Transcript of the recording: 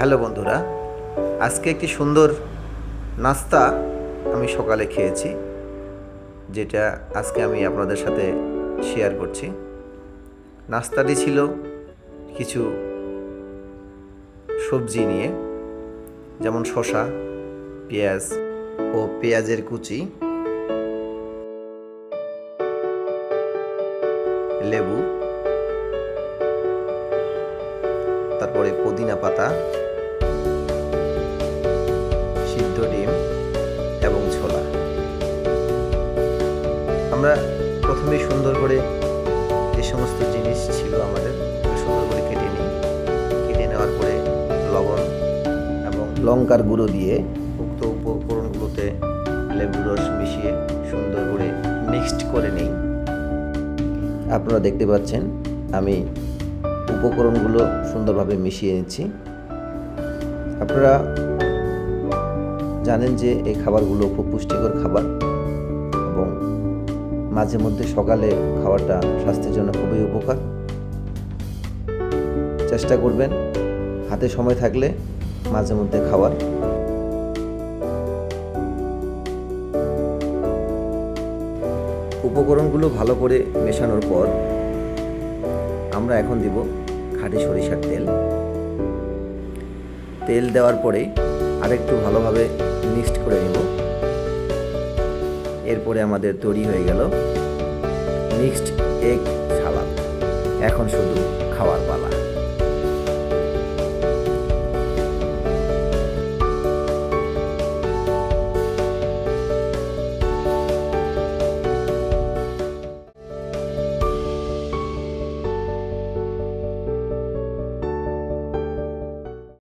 Hello বন্ধুরা, আজকে একটি সুন্দর নাস্তা আমি সকালে খেয়েছি, যেটা আজকে আমি আপনাদের সাথে শেয়ার করছি। নাস্তাটি ছিল কিছু সবজি নিয়ে, যেমন শসা, পেঁয়াজ ও পেঁয়াজের কুচি, লেবু, তারপরে পুদিনা পাতা, সিদ্ধ ডিম এবং ছোলা। আমরা প্রথমে সুন্দর করে যে সমস্ত জিনিস ছিল আমাদের সুন্দর করে কেটে নিই। কেটে নেওয়ার পরে লবণ এবং লঙ্কার গুঁড়ো দিয়ে উক্ত উপকরণগুলোতে লেবুর রস মিশিয়ে সুন্দর করে মিক্সড করে নিই। আপনারা দেখতে পাচ্ছেন আমি উপকরণগুলো সুন্দরভাবে মিশিয়ে নিচ্ছি। আপনারা জানেন যে এই খাবারগুলো খুব পুষ্টিকর খাবার এবং মাঝে মধ্যে সকালে খাওয়াটা স্বাস্থ্যের জন্য খুবই উপকার। চেষ্টা করবেন হাতে সময় থাকলে মাঝে মধ্যে খাওয়ার। উপকরণগুলো ভালো করে মেশানোর পর আমরা এখন দিব খাঁটি সরিষার তেল। তেল দেওয়ার পরে আরেকটু ভালোভাবে মিক্সড করে নেব। এরপরে আমাদের তৈরি হয়ে গেল মিক্সড এগ সালাদ। এখন শুধু খাওয়ার পালা।